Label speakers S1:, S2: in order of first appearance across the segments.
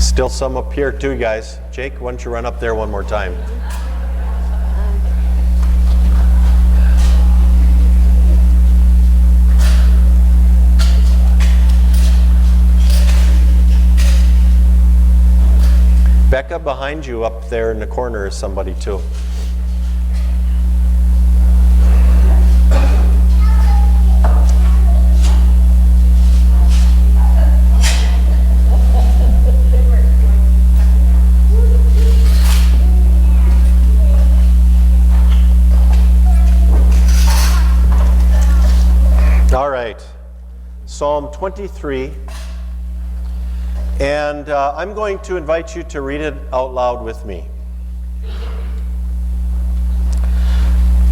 S1: Still some up here too, guys. Jake, why don't you run up there one more time? Becca, behind you up there in the corner is somebody too. All right, Psalm 23. And I'm going to invite you to read it out loud with me.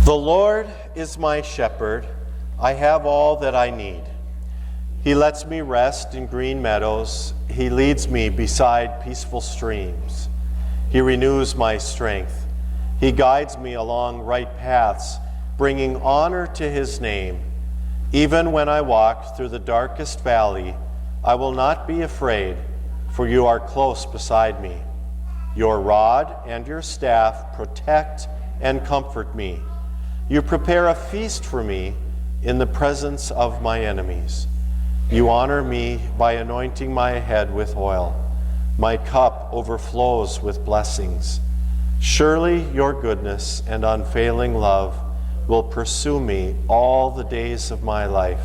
S1: The Lord is my shepherd. I have all that I need. He lets me rest in green meadows. He leads me beside peaceful streams. He renews my strength. He guides me along right paths, bringing honor to his name. Even when I walk through the darkest valley, I will not be afraid, for you are close beside me. Your rod and your staff protect and comfort me. You prepare a feast for me in the presence of my enemies. You honor me by anointing my head with oil. My cup overflows with blessings. Surely your goodness and unfailing love will pursue me all the days of my life,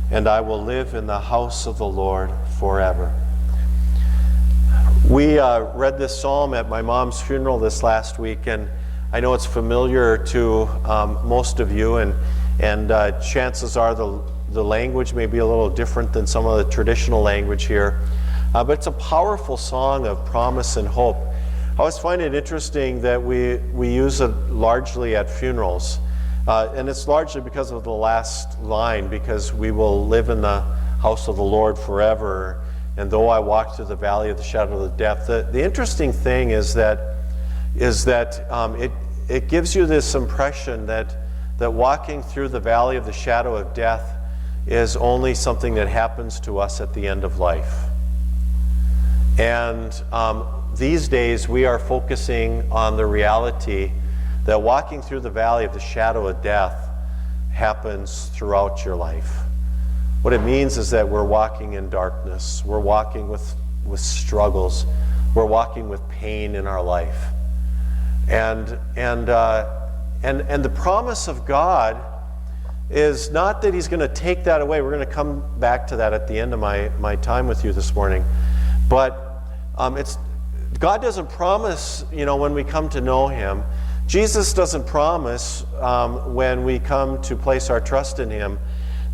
S1: and I will live in the house of the Lord forever. We read this psalm at my mom's funeral this last week, and I know it's familiar to most of you, and chances are the language may be a little different than some of the traditional language here, but it's a powerful song of promise and hope. I always find it interesting that we use it largely at funerals. And it's largely because of the last line, because we will live in the house of the Lord forever. And though I walk through the valley of the shadow of death, the interesting thing is that it gives you this impression that walking through the valley of the shadow of death is only something that happens to us at the end of life. And these days we are focusing on the reality that walking through the valley of the shadow of death happens throughout your life. What it means is that we're walking in darkness. We're walking with struggles. We're walking with pain in our life. And the promise of God is not that he's going to take that away. We're going to come back to that at the end of my time with you this morning. But God doesn't promise, when we come to know him. Jesus doesn't promise when we come to place our trust in him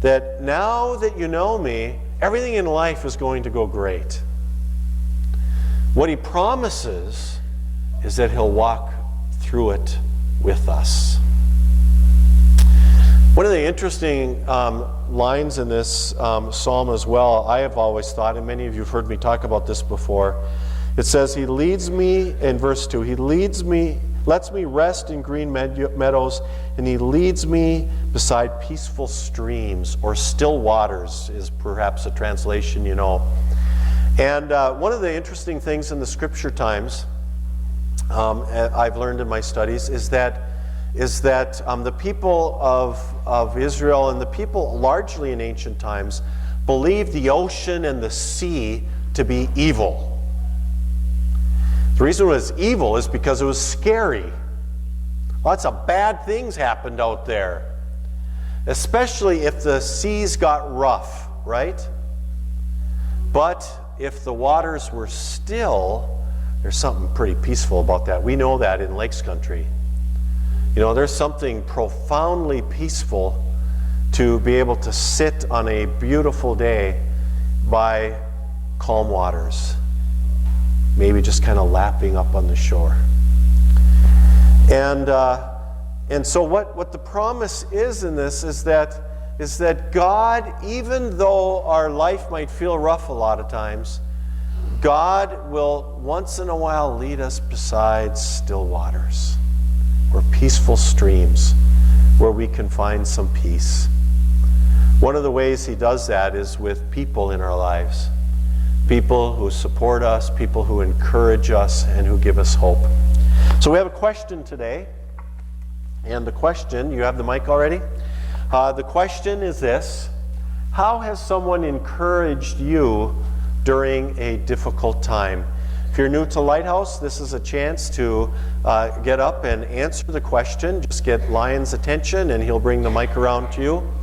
S1: that now that you know me, everything in life is going to go great. What he promises is that he'll walk through it with us. One of the interesting lines in this psalm as well, I have always thought, and many of you have heard me talk about this before, it says, he leads me, in verse 2, he leads me, lets me rest in green meadows, and he leads me beside peaceful streams, or still waters is perhaps a translation you know. And one of the interesting things in the scripture times, I've learned in my studies, is that the people of Israel and the people largely in ancient times believed the ocean and the sea to be evil. The reason it was evil is because it was scary. Lots of bad things happened out there, especially if the seas got rough, right? But if the waters were still, there's something pretty peaceful about that. We know that in Lakes Country. There's something profoundly peaceful to be able to sit on a beautiful day by calm waters. Maybe just kind of lapping up on the shore. And so what the promise is in this is that God, even though our life might feel rough a lot of times, God will once in a while lead us beside still waters or peaceful streams where we can find some peace. One of the ways he does that is with people in our lives. people who support us, people who encourage us, and who give us hope. So we have a question today. And the question, you have the mic already? The question is this: how has someone encouraged you during a difficult time? If you're new to Lighthouse, this is a chance to get up and answer the question. Just get Lion's attention and he'll bring the mic around to you.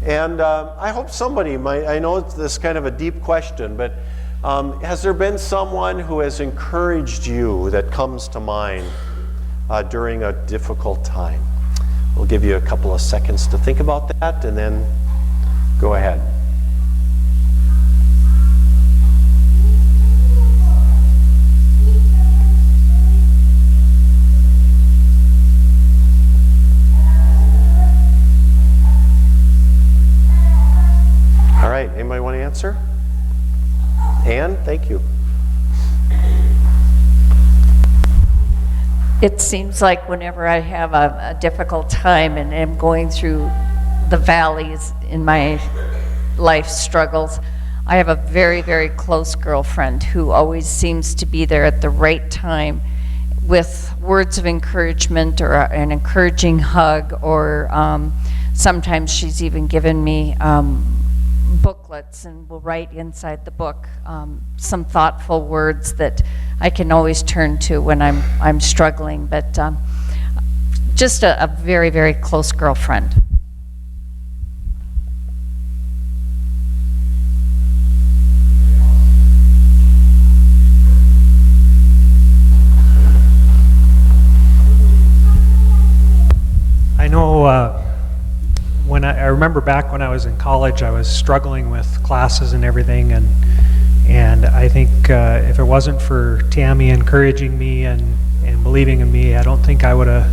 S1: And I hope somebody might, I know this is kind of a deep question, but has there been someone who has encouraged you that comes to mind during a difficult time? We'll give you a couple of seconds to think about that and then go ahead. All right, anybody want to answer? Anne, thank you.
S2: It seems like whenever I have a difficult time and am going through the valleys in my life struggles, I have a very, very close girlfriend who always seems to be there at the right time with words of encouragement or an encouraging hug, or sometimes she's even given me booklets and will write inside the book some thoughtful words that I can always turn to when I'm struggling. But just a very, very close girlfriend.
S3: I know when I remember back when I was in college, I was struggling with classes and everything, and I think if it wasn't for Tammy encouraging me and believing in me, I don't think I would have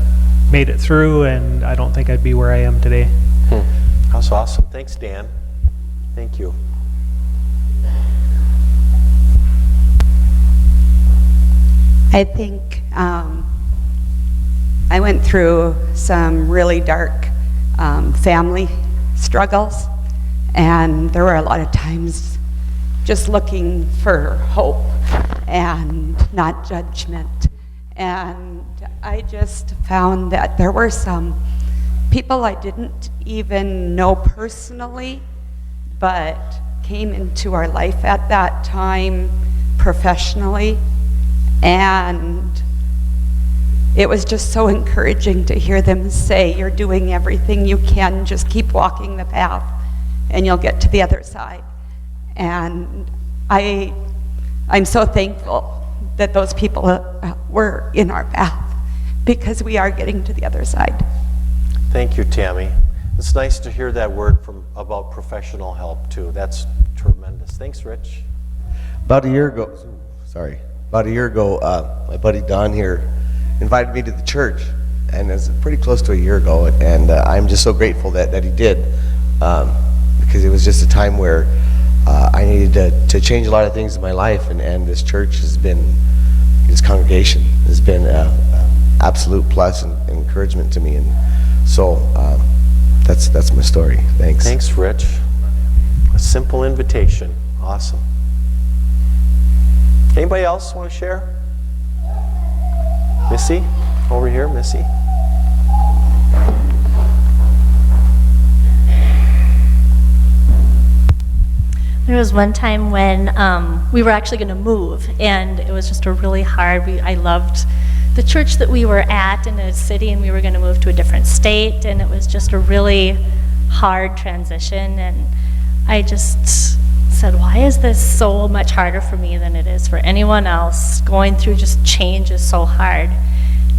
S3: made it through, and I don't think I'd be where I am today.
S1: That's awesome. Thanks, Dan. Thank you.
S4: I think I went through some really dark family struggles, and there were a lot of times just looking for hope and not judgment. And I just found that there were some people I didn't even know personally, but came into our life at that time professionally, and it was just so encouraging to hear them say, "You're doing everything you can, just keep walking the path and you'll get to the other side." And I'm so thankful that those people were in our path, because we are getting to the other side.
S1: Thank you, Tammy. It's nice to hear that word about professional help too. That's tremendous. Thanks, Rich.
S5: About a year ago, my buddy Don here invited me to the church, and it was pretty close to a year ago, and I'm just so grateful that he did, because it was just a time where I needed to change a lot of things in my life, and this church has been, this congregation has been an absolute plus and encouragement to me, and so that's my story. Thanks.
S1: Thanks, Rich. A simple invitation. Awesome. Anybody else want to share? Missy? Over here, Missy.
S6: There was one time when we were actually going to move, and it was just a really hard, I loved the church that we were at in a city, and we were going to move to a different state, and it was just a really hard transition, and I just said, why is this so much harder for me than it is for anyone else? Going through just change is so hard.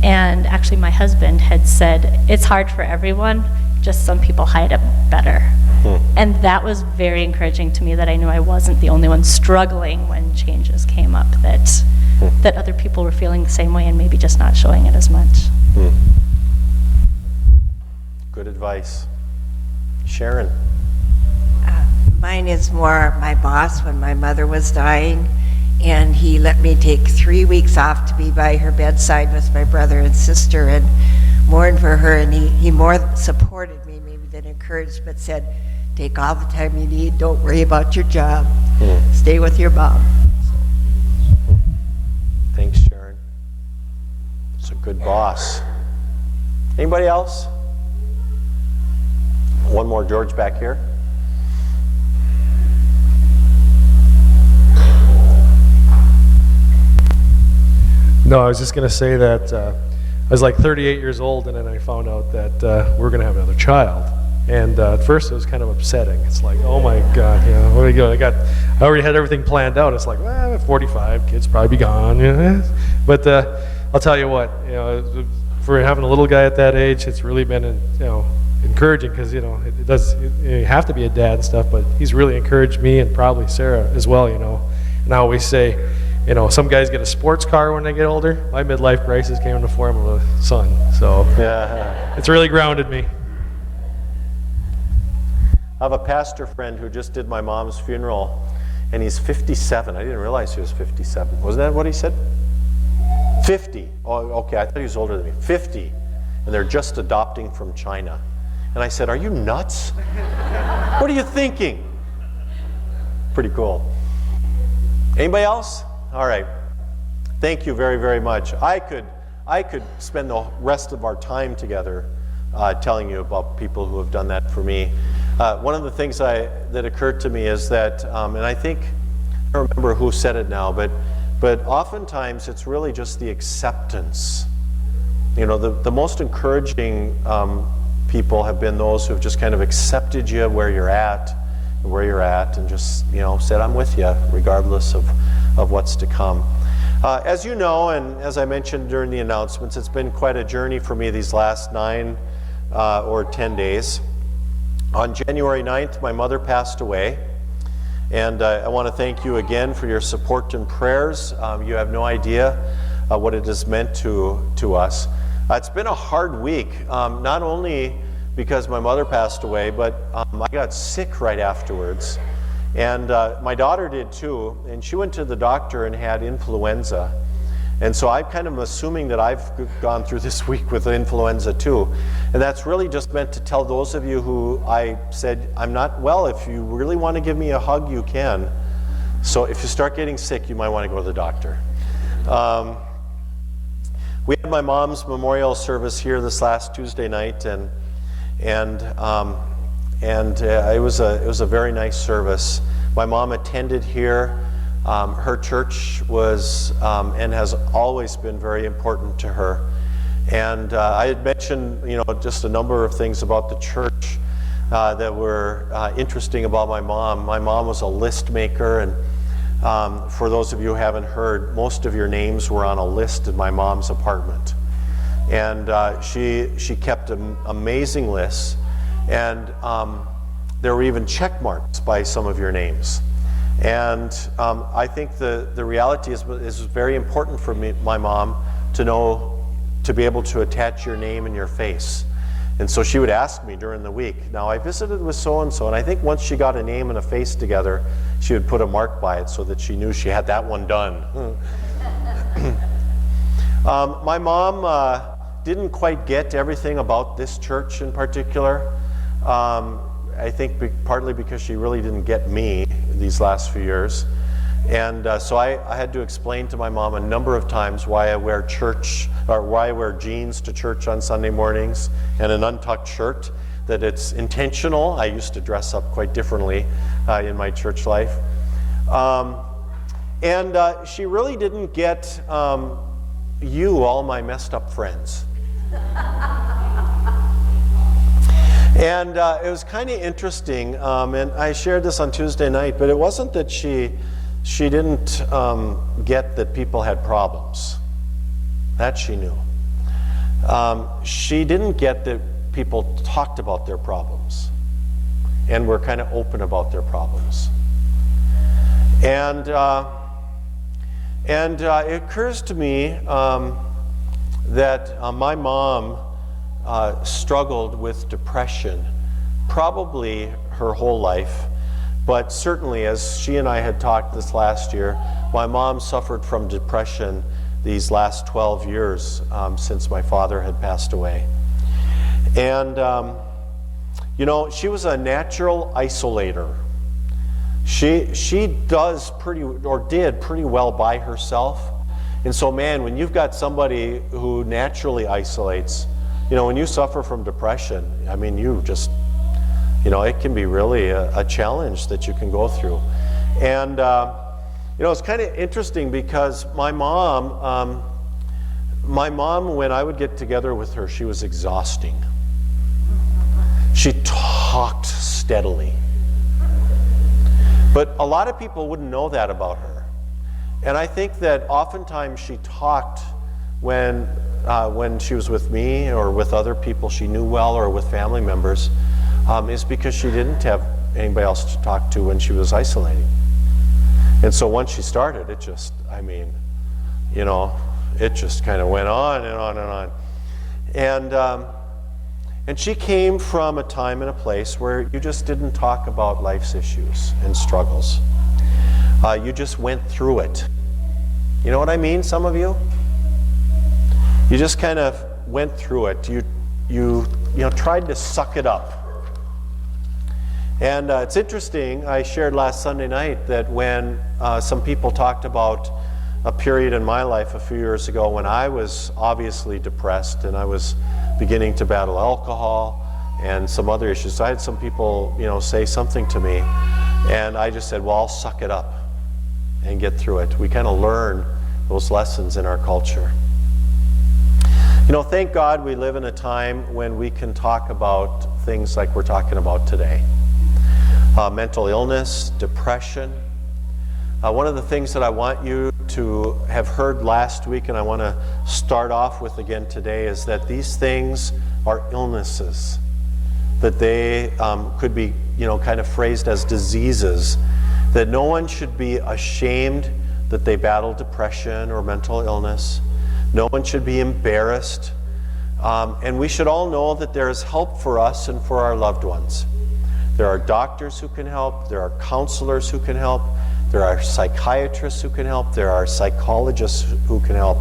S6: And actually my husband had said, it's hard for everyone, just some people hide it better. And that was very encouraging to me, that I knew I wasn't the only one struggling when changes came up, that other people were feeling the same way and maybe just not showing it as much.
S1: Good advice. Sharon.
S7: Mine is more my boss when my mother was dying, and he let me take 3 weeks off to be by her bedside with my brother and sister and mourn for her, and he more supported me maybe than encouraged, but said, take all the time you need, don't worry about your job, stay with your mom.
S1: Good boss. Anybody else? One more, George, back here.
S8: No, I was just going to say that I was like 38 years old, and then I found out that we're going to have another child. And at first, it was kind of upsetting. It's like, oh my God, what are you doing? I already had everything planned out. It's like, well, I'm 45, kids probably be gone. But I'll tell you what, for having a little guy at that age, it's really been, encouraging, because it does. You have to be a dad and stuff, but he's really encouraged me, and probably Sarah as well. And I always say, some guys get a sports car when they get older. My midlife crisis came in the form of a son, so it's really grounded me.
S1: I have a pastor friend who just did my mom's funeral, and he's 57. I didn't realize he was 57. Wasn't that what he said? 50. Oh, okay, I thought he was older than me. 50, and they're just adopting from China. And I said, are you nuts? What are you thinking? Pretty cool. Anybody else? All right. Thank you very, very much. I could spend the rest of our time together telling you about people who have done that for me. One of the things that occurred to me is that, and I think, I don't remember who said it now, but oftentimes it's really just the acceptance. The most encouraging people have been those who have just kind of accepted you where you're at, and just, said, I'm with you, regardless of what's to come. As you know, and as I mentioned during the announcements, it's been quite a journey for me these last 9 or 10 days. On January 9th, my mother passed away, and I want to thank you again for your support and prayers. You have no idea what it has meant to us. It's been a hard week, not only because my mother passed away, but I got sick right afterwards, and my daughter did too, and she went to the doctor and had influenza. And so I'm kind of assuming that I've gone through this week with influenza too. And that's really just meant to tell those of you who I said, I'm not well, if you really want to give me a hug, you can. So if you start getting sick, you might want to go to the doctor. We had my mom's memorial service here this last Tuesday night, and it was a very nice service. My mom attended here. Her church was and has always been very important to her. And I had mentioned, just a number of things about the church that were interesting about my mom. My mom was a list maker, and for those of you who haven't heard, most of your names were on a list in my mom's apartment. And she kept amazing lists, and there were even check marks by some of your names. And I think the reality is very important for me, my mom, to be able to attach your name and your face. And so she would ask me during the week, now I visited with so-and-so, and I think once she got a name and a face together, she would put a mark by it so that she knew she had that one done. My mom didn't quite get everything about this church in particular. I think partly because she really didn't get me these last few years. And so I had to explain to my mom a number of times why I wear jeans to church on Sunday mornings and an untucked shirt, that it's intentional. I used to dress up quite differently in my church life. And she really didn't get all my messed up friends. And it was kind of interesting, and I shared this on Tuesday night, but it wasn't that she didn't get that people had problems. That she knew. She didn't get that people talked about their problems and were kind of open about their problems. And it occurs to me that my mom struggled with depression probably her whole life, but certainly, as she and I had talked this last year, my mom suffered from depression these last 12 years since my father had passed away. And she was a natural isolator. She did pretty well by herself, And so, man, when you've got somebody who naturally isolates, when you suffer from depression, I mean, you just, it can be really a challenge that you can go through. And, it's kind of interesting because my mom, when I would get together with her, she was exhausting. She talked steadily. But a lot of people wouldn't know that about her. And I think that oftentimes she talked when she was with me or with other people she knew well or with family members, is because she didn't have anybody else to talk to when she was isolating. And so once she started, it just, it just kind of went on and on and on. And she came from a time and a place where you just didn't talk about life's issues and struggles. You just went through it. You know what I mean, some of you? You just kind of went through it. You tried to suck it up. And it's interesting, I shared last Sunday night that when some people talked about a period in my life a few years ago when I was obviously depressed and I was beginning to battle alcohol and some other issues. So I had some people, say something to me, and I just said, well, I'll suck it up and get through it. We kind of learn those lessons in our culture. Thank God we live in a time when we can talk about things like we're talking about today. Mental illness, depression. One of the things that I want you to have heard last week, and I want to start off with again today, is that these things are illnesses. That they could be, kind of phrased as diseases. That no one should be ashamed that they battle depression or mental illness. No one should be embarrassed. And we should all know that there is help for us and for our loved ones. There are doctors who can help. There are counselors who can help. There are psychiatrists who can help. There are psychologists who can help.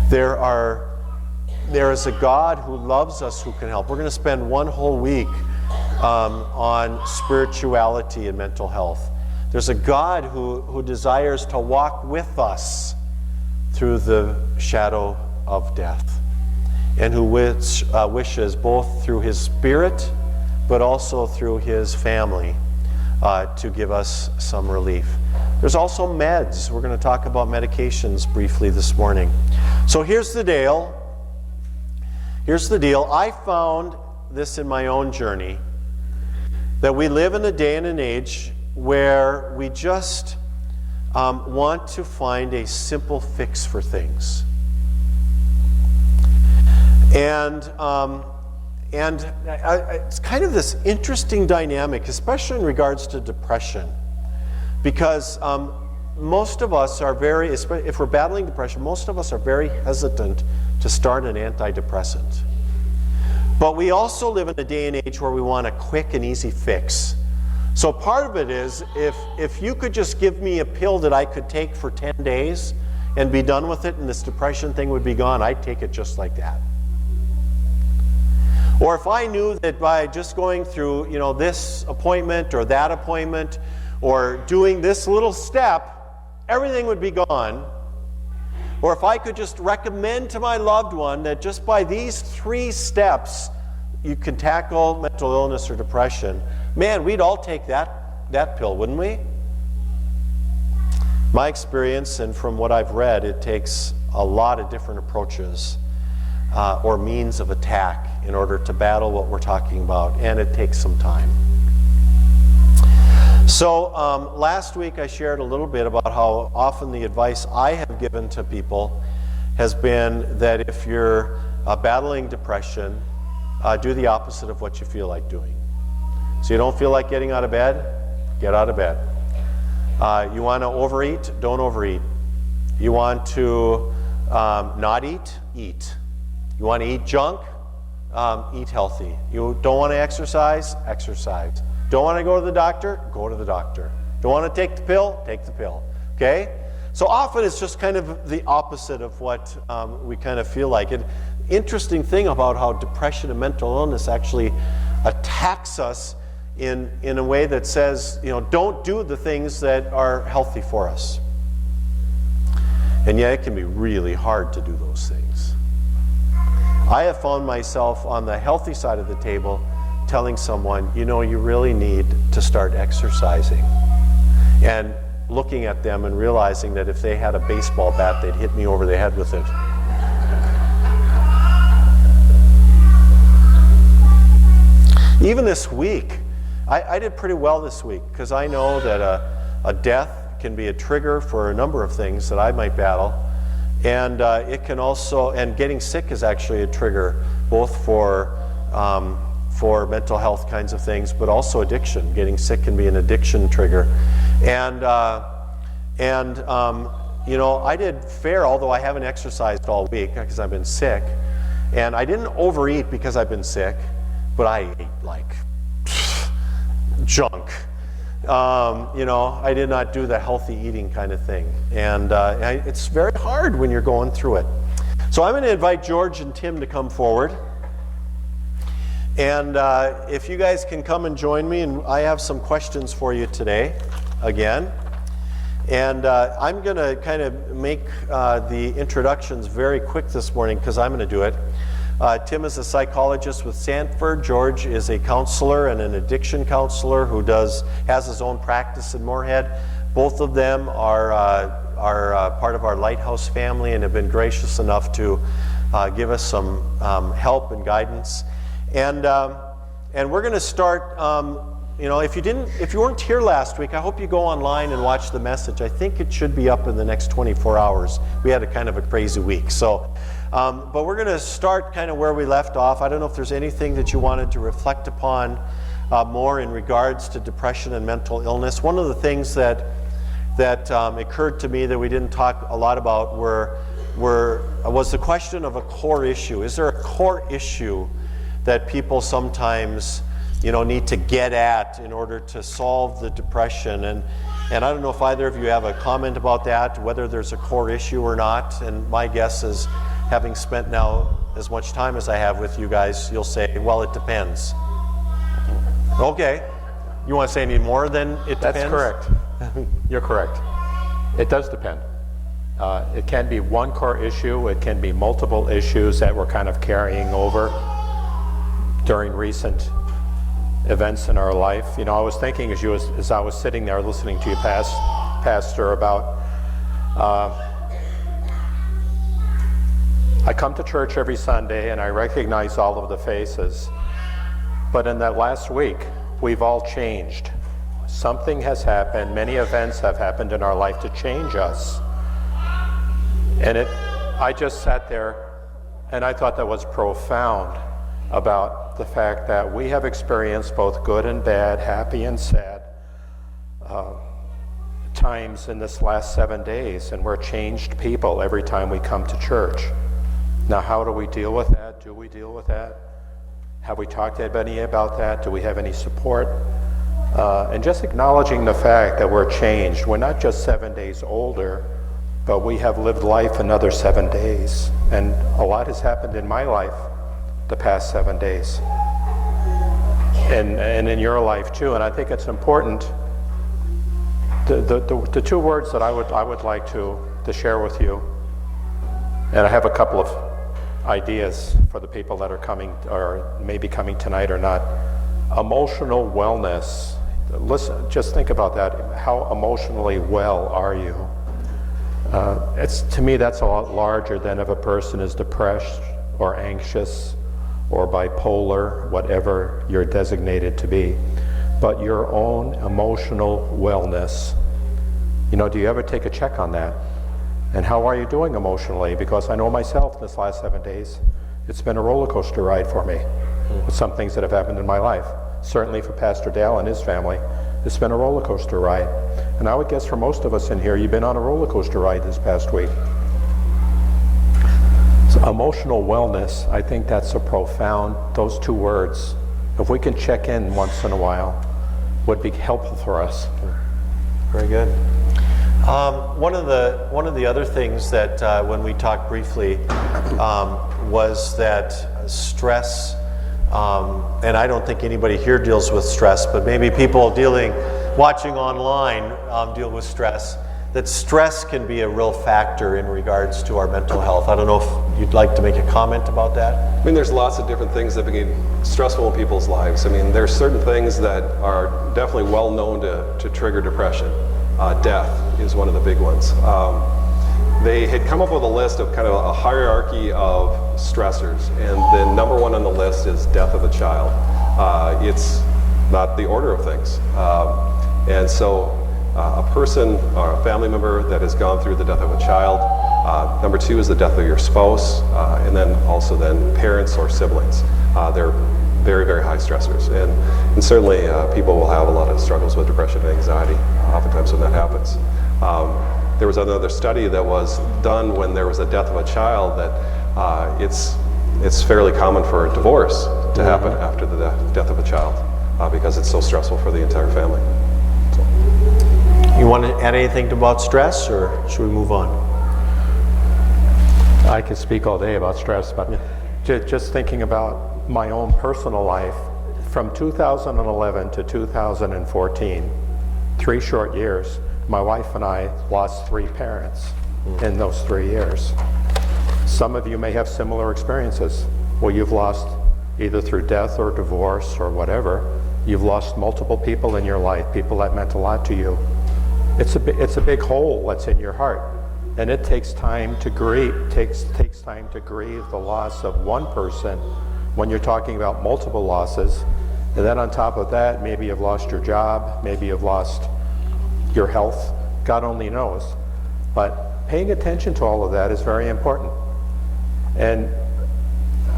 S1: There is a God who loves us who can help. We're going to spend one whole week on spirituality and mental health. There's a God who desires to walk with us through the shadow of death, and who wishes both through His Spirit but also through His family to give us some relief. There's also meds. We're going to talk about medications briefly this morning. So here's the deal. I found this in my own journey, that we live in a day and an age where we just want to find a simple fix for things. And it's kind of this interesting dynamic, especially in regards to depression, because most of us are if we're battling depression, most of us are very hesitant to start an antidepressant. But we also live in a day and age where we want a quick and easy fix. So part of it is, if you could just give me a pill that I could take for 10 days and be done with it and this depression thing would be gone, I'd take it just like that. Or if I knew that by just going through, this appointment or that appointment or doing this little step, everything would be gone. Or if I could just recommend to my loved one that just by these 3 steps you can tackle mental illness or depression, man, we'd all take that pill, wouldn't we? My experience, and from what I've read, it takes a lot of different approaches or means of attack in order to battle what we're talking about, and it takes some time. So last week I shared a little bit about how often the advice I have given to people has been that if you're battling depression, do the opposite of what you feel like doing. So you don't feel like getting out of bed? Get out of bed. You want to overeat? Don't overeat. You want to not eat? Eat. You want to eat junk? Eat healthy. You don't want to exercise? Exercise. Don't want to go to the doctor? Go to the doctor. Don't want to take the pill? Take the pill. Okay? So often it's just kind of the opposite of what we kind of feel like. An interesting thing about how depression and mental illness actually attacks us in a way that says, don't do the things that are healthy for us. And yet it can be really hard to do those things. I have found myself on the healthy side of the table telling someone, you know, you really need to start exercising. And looking at them and realizing that if they had a baseball bat, they'd hit me over the head with it. Even this week, I did pretty well this week because I know that a death can be a trigger for a number of things that I might battle. And it can also, and getting sick is actually a trigger, both for mental health kinds of things, but also addiction. Getting sick can be an addiction trigger. And you know, I did fair, although I haven't exercised all week because I've been sick. And I didn't overeat because I've been sick, but I ate like junk. You know, I did not do the healthy eating kind of thing. And it's very hard when you're going through it. So I'm going to invite George and Tim to come forward. And if you guys can come and join me, and I have some questions for you today, again. And I'm going to kind of make the introductions very quick this morning because I'm going to do it. Tim is a psychologist with Sanford. George is a counselor and an addiction counselor who has his own practice in Moorhead. Both of them are part of our Lighthouse family and have been gracious enough to give us some help and guidance. And we're going to start. You know, if you weren't here last week, I hope you go online and watch the message. I think it should be up in the next 24 hours. We had a kind of a crazy week. So, but we're going to start kind of where we left off. I don't know if there's anything that you wanted to reflect upon more in regards to depression and mental illness. One of the things that occurred to me that we didn't talk a lot about was the question of a core issue. Is there a core issue that people sometimes, you know, need to get at in order to solve the depression? And I don't know if either of you have a comment about that, whether there's a core issue or not. And my guess is, having spent now as much time as I have with you guys, you'll say, well, it depends. Okay. You want to say any more than it depends?
S9: That's correct. You're correct. It does depend. It can be one core issue. It can be multiple issues that we're kind of carrying over during recent events in our life. You know, I was thinking as I was sitting there listening to you, Pastor, about I come to church every Sunday and I recognize all of the faces, but in that last week, we've all changed. Something has happened, many events have happened in our life to change us. And I just sat there and I thought that was profound about the fact that we have experienced both good and bad, happy and sad times in this last 7 days, and we're changed people every time we come to church. Now, how do we deal with that? Do we deal with that? Have we talked to anybody about that? Do we have any support? And just acknowledging the fact that we're changed. We're not just 7 days older, but we have lived life another 7 days. And a lot has happened in my life the past 7 days, and in your life too. And I think it's important. The two words that I would like to share with you, and I have a couple of ideas for the people that are coming or maybe coming tonight or not. Emotional wellness. Listen, just think about that. How emotionally well are you? To me, that's a lot larger than if a person is depressed or anxious or bipolar, whatever you're designated to be, but your own emotional wellness. You know, do you ever take a check on that? And how are you doing emotionally? Because I know myself this last 7 days, it's been a roller coaster ride for me with some things that have happened in my life. Certainly for Pastor Dale and his family, it's been a roller coaster ride. And I would guess for most of us in here, you've been on a roller coaster ride this past week. Emotional wellness, I think that's a profound, those two words, if we can check in once in a while, would be helpful for us.
S1: Very good. One of the other things that when we talked briefly was that stress, and I don't think anybody here deals with stress, but maybe people watching online deal with stress. that stress can be a real factor in regards to our mental health. I don't know if you'd like to make a comment about that.
S10: I mean, there's lots of different things that become stressful in people's lives. I mean, there's certain things that are definitely well known to trigger depression. Death is one of the big ones. They had come up with a list of kind of a hierarchy of stressors, and the number one on the list is death of a child. It's not the order of things. And so a person or a family member that has gone through the death of a child. Number two is the death of your spouse, and then also then parents or siblings. They're very, very high stressors. And certainly people will have a lot of struggles with depression and anxiety oftentimes when that happens. There was another study that was done when there was a death of a child that it's fairly common for a divorce to happen after the death of a child because it's so stressful for the entire family.
S1: You want to add anything about stress, or should we move on?
S9: I could speak all day about stress, but just thinking about my own personal life, from 2011 to 2014, 3 short years, my wife and I lost 3 parents in those 3 years. Some of you may have similar experiences where you've lost, either through death or divorce or whatever, you've lost multiple people in your life, people that meant a lot to you. It's a big hole that's in your heart, and it takes time to grieve. Takes time to grieve the loss of one person when you're talking about multiple losses. And then on top of that, maybe you've lost your job, maybe you've lost your health. God only knows. But paying attention to all of that is very important. And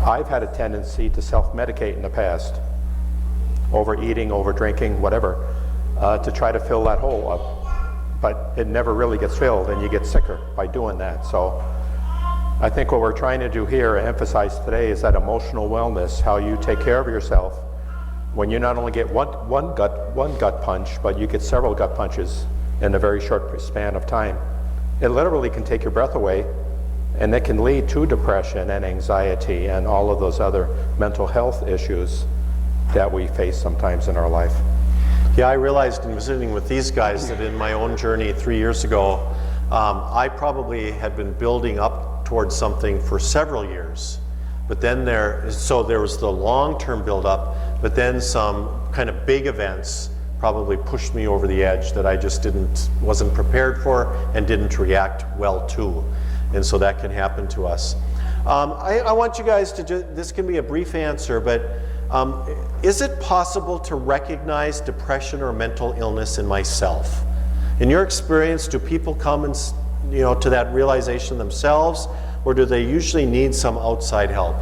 S9: I've had a tendency to self-medicate in the past, overeating, over-drinking, whatever, to try to fill that hole up. But it never really gets filled, and you get sicker by doing that. So I think what we're trying to do here and emphasize today is that emotional wellness, how you take care of yourself when you not only get one gut punch, but you get several gut punches in a very short span of time. It literally can take your breath away, and it can lead to depression and anxiety and all of those other mental health issues that we face sometimes in our life.
S1: Yeah, I realized in visiting with these guys that in my own journey 3 years ago, I probably had been building up towards something for several years. But then there was the long-term build-up, but then some kind of big events probably pushed me over the edge that I just wasn't prepared for and didn't react well to. And so that can happen to us. I want you guys to this can be a brief answer, but is it possible to recognize depression or mental illness in myself? In your experience, do people come and, to that realization themselves, or do they usually need some outside help?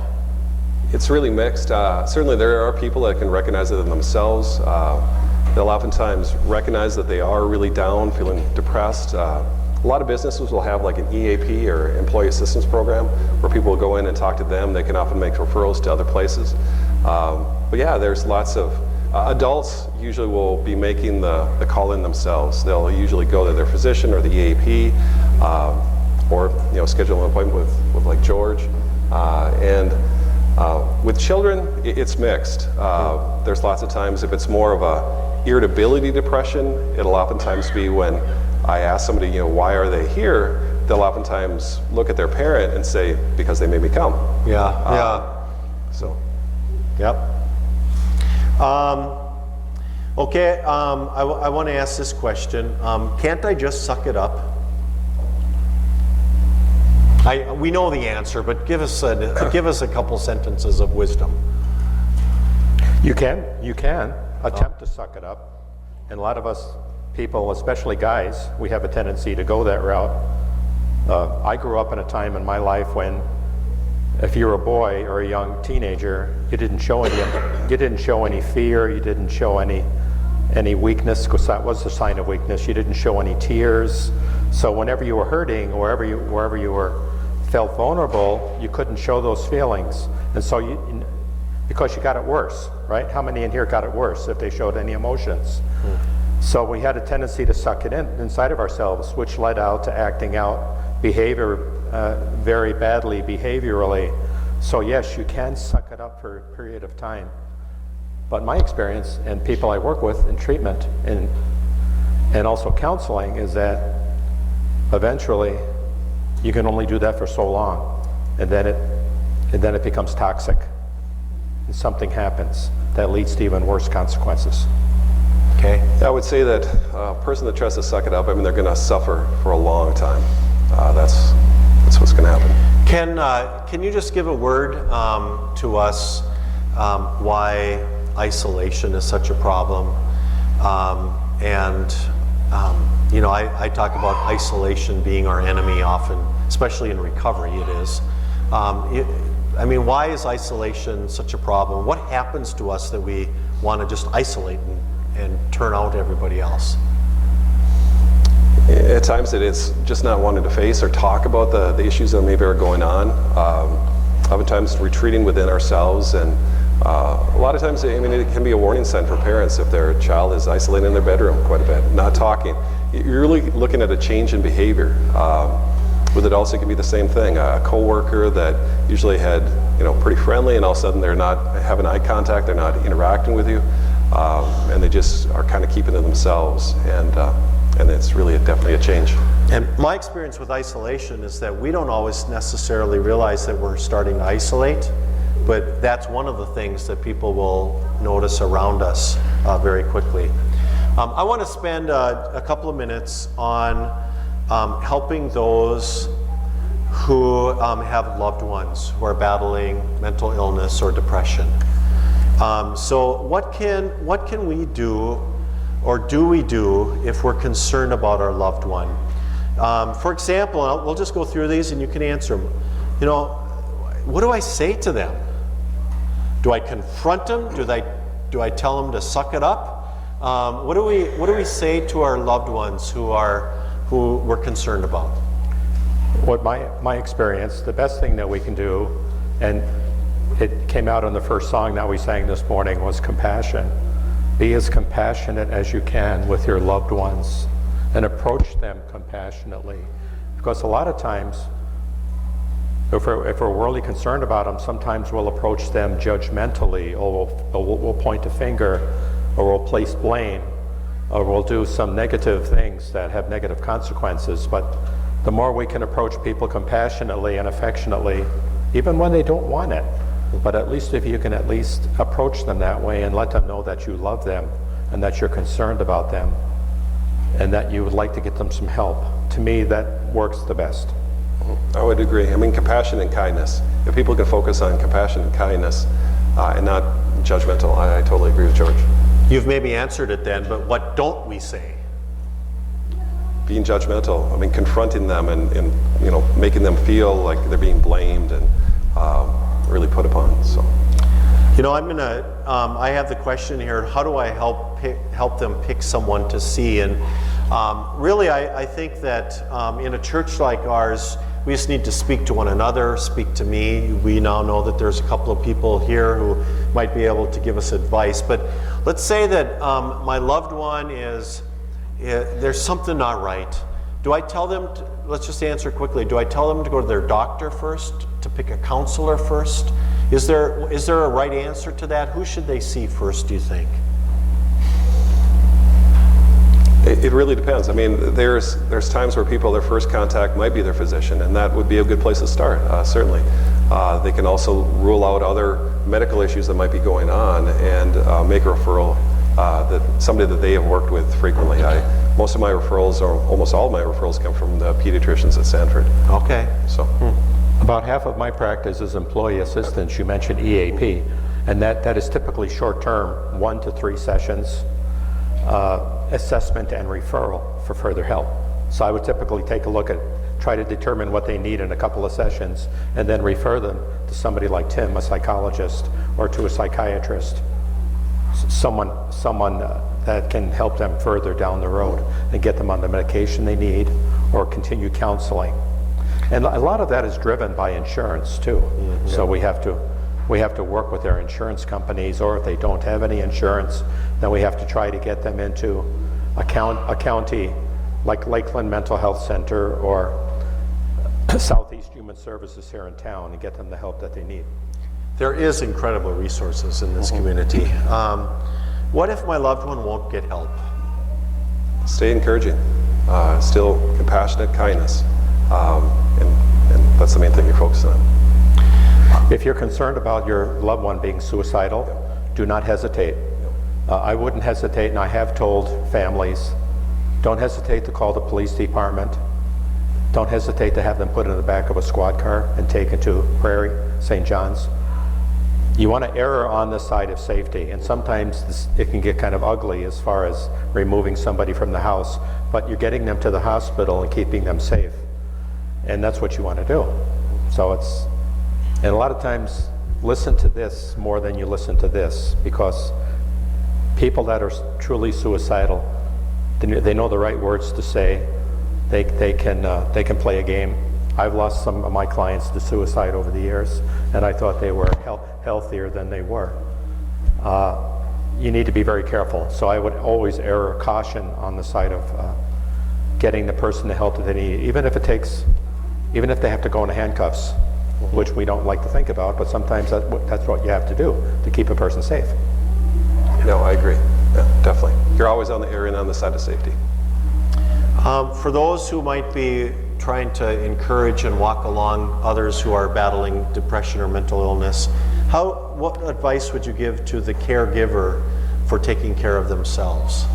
S10: It's really mixed. Certainly there are people that can recognize it in themselves. They'll oftentimes recognize that they are really down, feeling depressed. A lot of businesses will have like an EAP or employee assistance program where people will go in and talk to them. They can often make referrals to other places. But yeah, there's lots of adults usually will be making the call in themselves. They'll usually go to their physician or the EAP, or schedule an appointment with like George. And with children, it's mixed. There's lots of times if it's more of a irritability depression, it'll oftentimes be when I ask somebody, why are they here? They'll oftentimes look at their parent and say, because they made me come.
S1: Yeah.
S10: So.
S1: Yep. Okay, I want to ask this question. Can't I just suck it up? We know the answer, but give us a couple sentences of wisdom.
S9: You can attempt to suck it up. And a lot of us people, especially guys, we have a tendency to go that route. I grew up in a time in my life when if you were a boy or a young teenager, you didn't show any fear, you didn't show any weakness, because that was a sign of weakness. You didn't show any tears. So whenever you were hurting, or wherever you felt vulnerable, you couldn't show those feelings. And so because you got it worse, right? How many in here got it worse if they showed any emotions? So we had a tendency to suck it inside of ourselves, which led out to acting out behavior very badly behaviorally. So yes, you can suck it up for a period of time. But my experience and people I work with in treatment and also counseling is that eventually you can only do that for so long, and then it becomes toxic, and something happens that leads to even worse consequences.
S1: Okay.
S10: I would say that a person that tries to suck it up, I mean, they're going to suffer for a long time. That's what's going to happen.
S1: Can you just give a word to us why isolation is such a problem? I talk about isolation being our enemy often, especially in recovery it is. Why is isolation such a problem? What happens to us that we want to just isolate and turn out everybody else?
S10: At times it's just not wanting to face or talk about the issues that maybe are going on. Oftentimes retreating within ourselves, and a lot of times, it can be a warning sign for parents if their child is isolated in their bedroom quite a bit, not talking. You're really looking at a change in behavior. With it also can be the same thing. A coworker that usually had, pretty friendly, and all of a sudden they're not having eye contact, they're not interacting with you, and they just are kind of keeping to themselves, and it's really definitely a change.
S1: And my experience with isolation is that we don't always necessarily realize that we're starting to isolate, but that's one of the things that people will notice around us very quickly. I want to spend a couple of minutes on helping those who have loved ones who are battling mental illness or depression. So what can we do, or do we do, if we're concerned about our loved one? For example, we'll just go through these and you can answer them. What do I say to them? Do I confront them? Do I tell them to suck it up? What do we say to our loved ones who we're concerned about?
S9: What my experience, the best thing that we can do, and it came out in the first song that we sang this morning, was compassion. Be as compassionate as you can with your loved ones and approach them compassionately. Because a lot of times, if we're really concerned about them, sometimes we'll approach them judgmentally, or we'll point a finger, or we'll place blame, or we'll do some negative things that have negative consequences. But the more we can approach people compassionately and affectionately, even when they don't want it, but at least if you can at least approach them that way and let them know that you love them and that you're concerned about them and that you would like to get them some help, to me that works the best.
S10: I would agree. Compassion and kindness. If people can focus on compassion and kindness and not judgmental, I totally agree with George.
S1: You've maybe answered it then, but what don't we say?
S10: Being judgmental. Confronting them and making them feel like they're being blamed and really put upon. So,
S1: I have the question here. How do I help them pick someone to see? And really, I think that in a church like ours, we just need to speak to one another, speak to me. We now know that there's a couple of people here who might be able to give us advice. But let's say that my loved one there's something not right. Do I tell them, let's just answer quickly, do I tell them to go to their doctor first, to pick a counselor first? Is there a right answer to that? Who should they see first, do you think?
S10: It really depends. There's times where their first contact might be their physician, and that would be a good place to start, certainly. They can also rule out other medical issues that might be going on and make a referral that somebody that they have worked with frequently. Most of my referrals, or almost all of my referrals, come from the pediatricians at Sanford.
S1: Okay.
S10: So,
S9: About half of my practice is employee assistance. You mentioned EAP, and that is typically short-term, 1 to 3 sessions, assessment and referral for further help. So I would typically take a look at, try to determine what they need in a couple of sessions, and then refer them to somebody like Tim, a psychologist, or to a psychiatrist, someone that can help them further down the road and get them on the medication they need or continue counseling. And a lot of that is driven by insurance too. Mm-hmm. So we have to work with their insurance companies, or if they don't have any insurance, then we have to try to get them into a county like Lakeland Mental Health Center or Southeast Human Services here in town and get them the help that they need.
S1: There is incredible resources in this community. What if my loved one won't get help?
S10: Stay encouraging. still compassionate kindness, and that's the main thing you're focusing on.
S9: If you're concerned about your loved one being suicidal, do not hesitate. I wouldn't hesitate, and I have told families, don't hesitate to call the police department. Don't hesitate to have them put in the back of a squad car and taken to Prairie, St. John's. You want to err on the side of safety, and sometimes it can get kind of ugly as far as removing somebody from the house, but you're getting them to the hospital and keeping them safe. And that's what you want to do. So and a lot of times, listen to this more than you listen to this, because people that are truly suicidal, they know the right words to say. They can play a game. I've lost some of my clients to suicide over the years, and I thought they were healthier than they were. You need to be very careful. So I would always err caution on the side of getting the person the help that they need, even if they have to go into handcuffs, which we don't like to think about, but sometimes that's what you have to do to keep a person safe.
S10: No, I agree. Yeah, definitely. You're always on the erring on the side of safety.
S1: For those who might be trying to encourage and walk along others who are battling depression or mental illness, what advice would you give to the caregiver for taking care of themselves?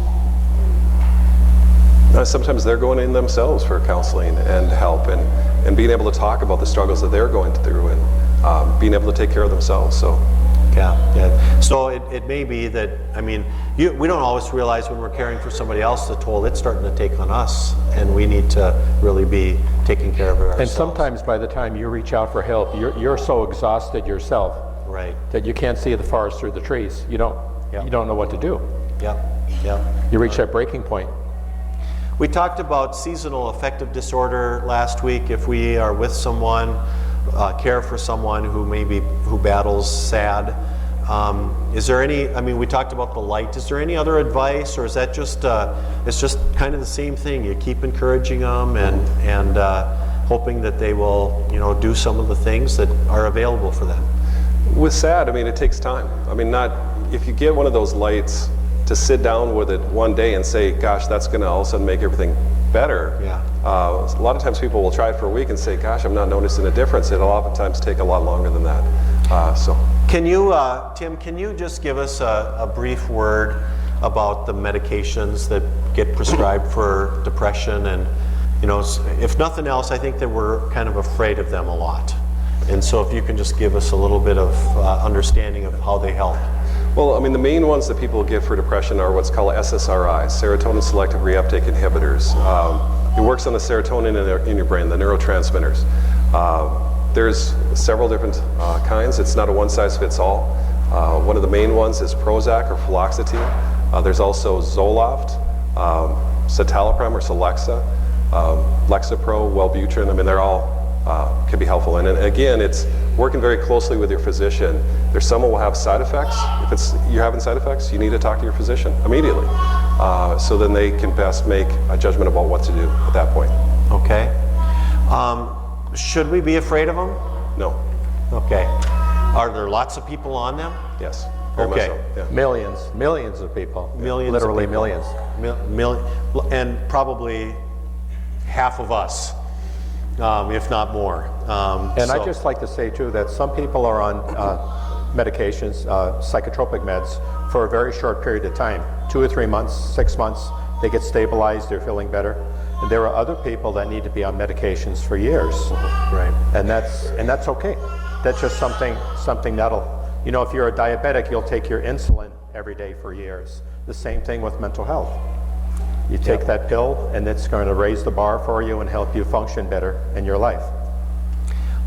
S10: Sometimes they're going in themselves for counseling and help, and being able to talk about the struggles that they're going through, and being able to take care of themselves. So.
S1: Yeah. So it may be that, we don't always realize when we're caring for somebody else the toll it's starting to take on us, and we need to really be taking care of it ourselves.
S9: And sometimes by the time you reach out for help, you're so exhausted yourself,
S1: right,
S9: that you can't see the forest through the trees. You don't know what to do.
S1: Yeah.
S9: You reach that breaking point.
S1: We talked about seasonal affective disorder last week. If we are with someone, care for someone who battles SAD, is there any, we talked about the light, is there any other advice, or is that just, it's just kind of the same thing? You keep encouraging them and hoping that they will, do some of the things that are available for them?
S10: With SAD, it takes time. If you get one of those lights, to sit down with it one day and say, gosh, that's going to all of a sudden make everything better.
S1: Yeah.
S10: A lot of times people will try it for a week and say, gosh, I'm not noticing a difference. It'll oftentimes take a lot longer than that.
S1: Can you, Tim, can you just give us a brief word about the medications that get prescribed for depression? And, if nothing else, I think that we're kind of afraid of them a lot. And so if you can just give us a little bit of understanding of how they help.
S10: Well, the main ones that people get for depression are what's called SSRIs, serotonin selective reuptake inhibitors. It works on the serotonin in your brain, the neurotransmitters. There's several different kinds. It's not a one-size-fits-all. One of the main ones is Prozac or fluoxetine. There's also Zoloft, citalopram or Celexa, Lexapro, Wellbutrin. They're all can be helpful. And again, it's working very closely with your physician. There's some who will have side effects. If you're having side effects, you need to talk to your physician immediately. So then they can best make a judgment about what to do at that point.
S1: Okay. Should we be afraid of them?
S10: No.
S1: Okay. Are there lots of people on them?
S10: Yes. Very much so, yeah.
S9: Millions of people.
S1: Millions.
S9: Literally
S1: of people.
S9: millions.
S1: And probably half of us. If not more.
S9: I'd just like to say too that some people are on medications, psychotropic meds, for a very short period of time, 2 or 3 months, 6 months. They get stabilized, they're feeling better. And there are other people that need to be on medications for years.
S1: Right.
S9: And that's okay. That's just something that'll, if you're a diabetic, you'll take your insulin every day for years. The same thing with mental health. You take that pill, and it's going to raise the bar for you and help you function better in your life.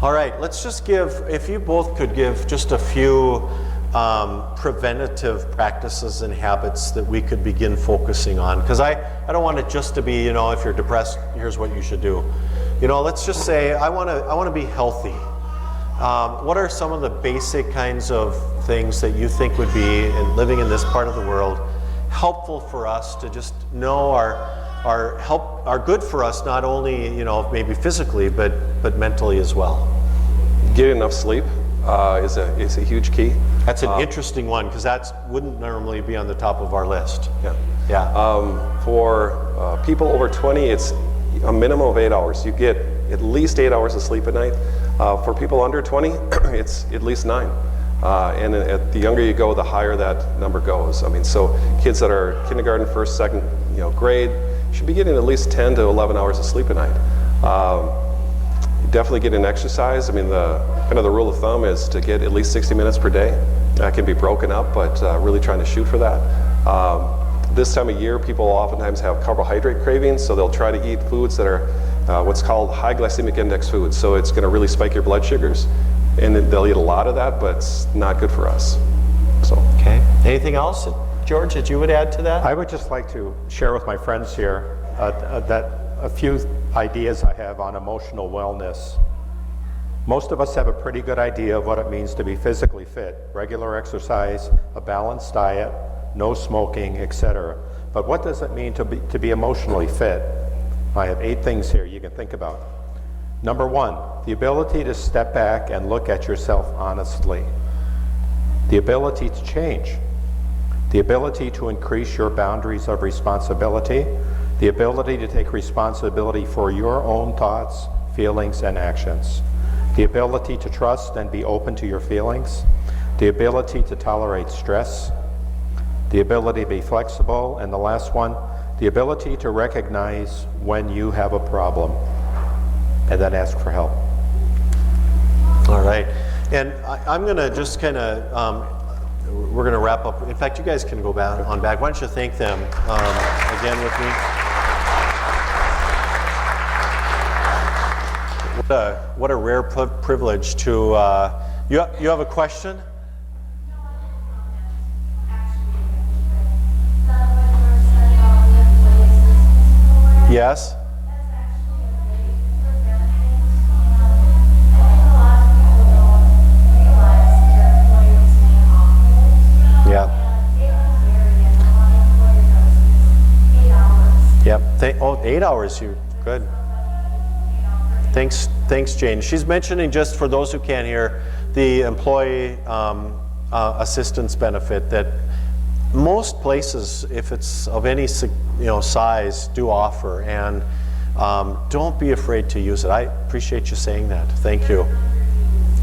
S1: All right, let's just if you both could give just a few preventative practices and habits that we could begin focusing on. Because I don't want it just to be, if you're depressed, here's what you should do. Let's just say, I want to be healthy. What are some of the basic kinds of things that you think would be, living in this part of the world, helpful for us to just know are good for us, not only maybe physically but mentally as well?
S10: Getting enough sleep is a huge key.
S1: That's an interesting one, because that wouldn't normally be on the top of our list.
S10: Yeah. For people over 20, it's a minimum of 8 hours. You get at least 8 hours of sleep at night. For people under 20, it's at least 9. And the younger you go, the higher that number goes. I mean, so kids that are kindergarten, first, second, grade should be getting at least 10 to 11 hours of sleep at night. Definitely getting exercise. I mean, the rule of thumb is to get at least 60 minutes per day. That can be broken up, but really trying to shoot for that. This time of year, people oftentimes have carbohydrate cravings, so they'll try to eat foods that are what's called high glycemic index foods. So it's going to really spike your blood sugars, and they'll eat a lot of that, but it's not good for us. So.
S1: Okay. Anything else, George, that you would add to that?
S9: I would just like to share with my friends here that a few ideas I have on emotional wellness. Most of us have a pretty good idea of what it means to be physically fit: regular exercise, a balanced diet, no smoking, etc. But what does it mean to be emotionally fit? I have 8 things here you can think about. Number 1, the ability to step back and look at yourself honestly. The ability to change. The ability to increase your boundaries of responsibility. The ability to take responsibility for your own thoughts, feelings, and actions. The ability to trust and be open to your feelings. The ability to tolerate stress. The ability to be flexible. And the last one, the ability to recognize when you have a problem and then ask for help.
S1: All right. And I'm going to just kind of, we're going to wrap up. In fact, you guys can go back on back. Why don't you thank them again with me? What a rare privilege to, you have a question? Yes? Yeah. Yep. 8 hours. You good. Thanks, Jane. She's mentioning, just for those who can't hear, the employee assistance benefit that most places, if it's of any size, do offer, and don't be afraid to use it. I appreciate you saying that. Thank you.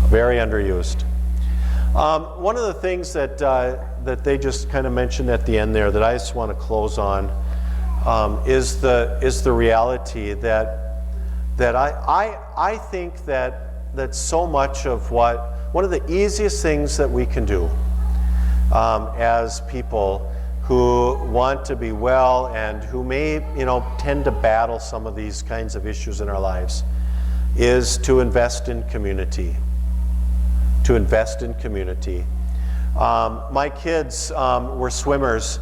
S1: Very underused. One of the things that that they just kind of mentioned at the end there that I just want to close on is the reality that I think that so much of one of the easiest things that we can do as people who want to be well and who may tend to battle some of these kinds of issues in our lives is to invest in community. To invest in community. My kids were swimmers,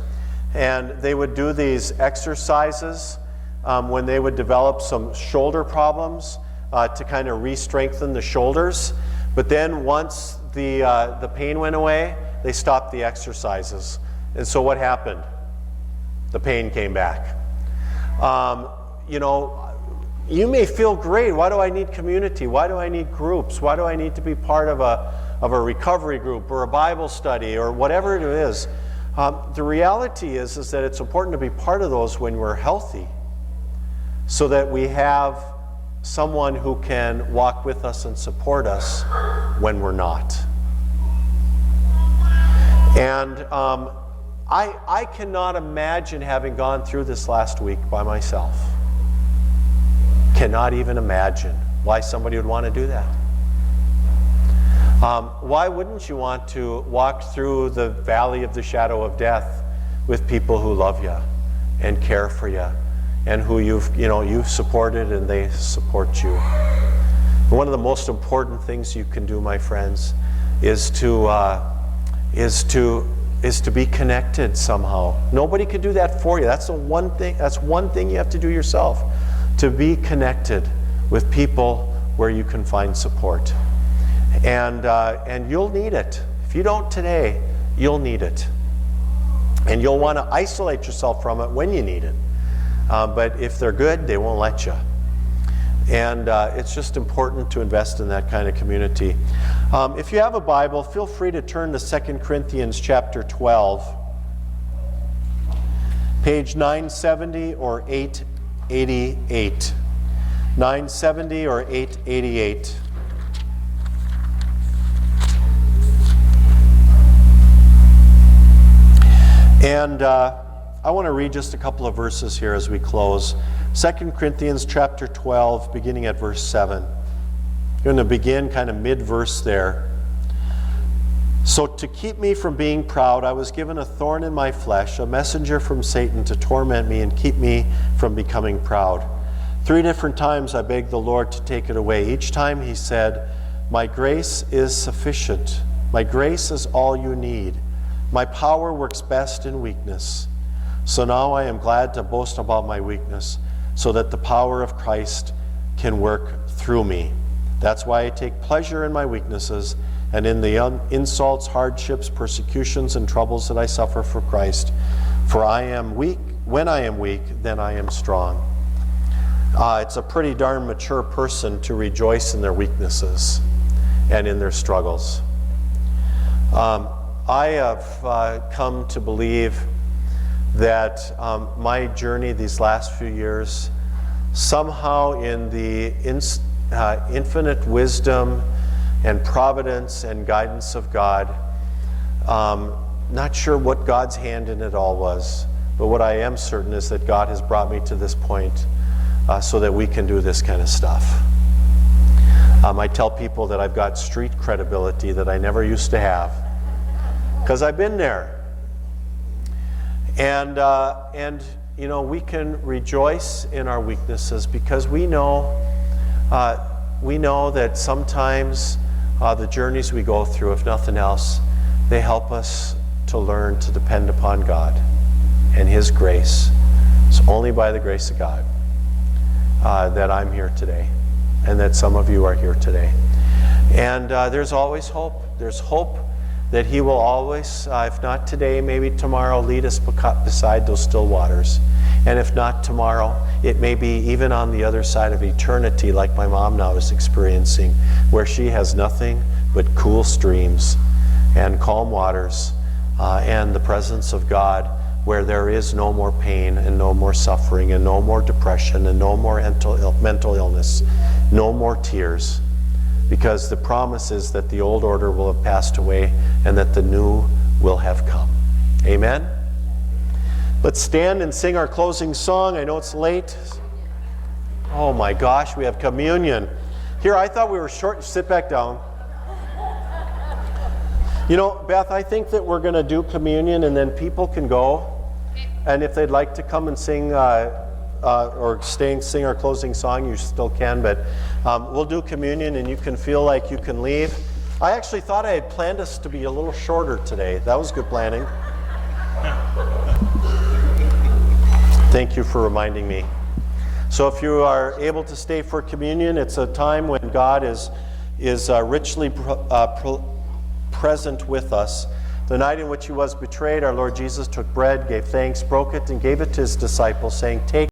S1: and they would do these exercises when they would develop some shoulder problems to kind of re-strengthen the shoulders. But then once the pain went away, they stopped the exercises. And so what happened? The pain came back. You may feel great. Why do I need community? Why do I need groups? Why do I need to be part of a recovery group or a Bible study or whatever it is? The reality is that it's important to be part of those when we're healthy, so that we have someone who can walk with us and support us when we're not. And I cannot imagine having gone through this last week by myself. Cannot even imagine why somebody would want to do that. Why wouldn't you want to walk through the valley of the shadow of death with people who love you and care for you and who you've supported and they support you? One of the most important things you can do, my friends, is to be connected somehow. Nobody could do that for you. That's the one thing. That's one thing you have to do yourself. To be connected with people where you can find support, and you'll need it. If you don't today, you'll need it, and you'll want to isolate yourself from it when you need it. But if they're good, they won't let you. And it's just important to invest in that kind of community. If you have a Bible, feel free to turn to 2 Corinthians chapter 12. Page 970 or 888. 970 or 888. And I want to read just a couple of verses here as we close. 2 Corinthians chapter 12, beginning at verse 7. I'm going to begin kind of mid-verse there. So to keep me from being proud, I was given a thorn in my flesh, a messenger from Satan to torment me and keep me from becoming proud. 3 different times I begged the Lord to take it away. Each time he said, "My grace is sufficient. My grace is all you need. My power works best in weakness. So now I am glad to boast about my weakness, so that the power of Christ can work through me. That's why I take pleasure in my weaknesses and in the insults, hardships, persecutions, and troubles that I suffer for Christ. For I am weak. When I am weak, then I am strong." It's a pretty darn mature person to rejoice in their weaknesses and in their struggles. I have come to believe that my journey these last few years, somehow in the infinite wisdom and providence and guidance of God, not sure what God's hand in it all was, but what I am certain is that God has brought me to this point so that we can do this kind of stuff. I tell people that I've got street credibility that I never used to have, because I've been there. And you know, we can rejoice in our weaknesses because we know that sometimes the journeys we go through, if nothing else, they help us to learn to depend upon God and His grace. It's only by the grace of God that I'm here today, and that some of you are here today. And there's always hope. There's hope that He will always, if not today, maybe tomorrow, lead us beside those still waters. And if not tomorrow, it may be even on the other side of eternity, like my mom now is experiencing, where she has nothing but cool streams and calm waters and the presence of God, where there is no more pain and no more suffering and no more depression and no more mental illness, no more tears. Because the promise is that the old order will have passed away and that the new will have come. Amen? Let's stand and sing our closing song. I know it's late. Oh my gosh, we have communion. Here, I thought we were short. Sit back down. You know, Beth, I think that we're going to do communion and then people can go. And if they'd like to come and sing or stay and sing our closing song, you still can, but we'll do communion and you can feel like you can leave. I actually thought I had planned us to be a little shorter today. That was good planning. Thank you for reminding me. So if you are able to stay for communion, it's a time when God is richly present with us. The night in which He was betrayed, our Lord Jesus took bread, gave thanks, broke it, and gave it to His disciples, saying, "Take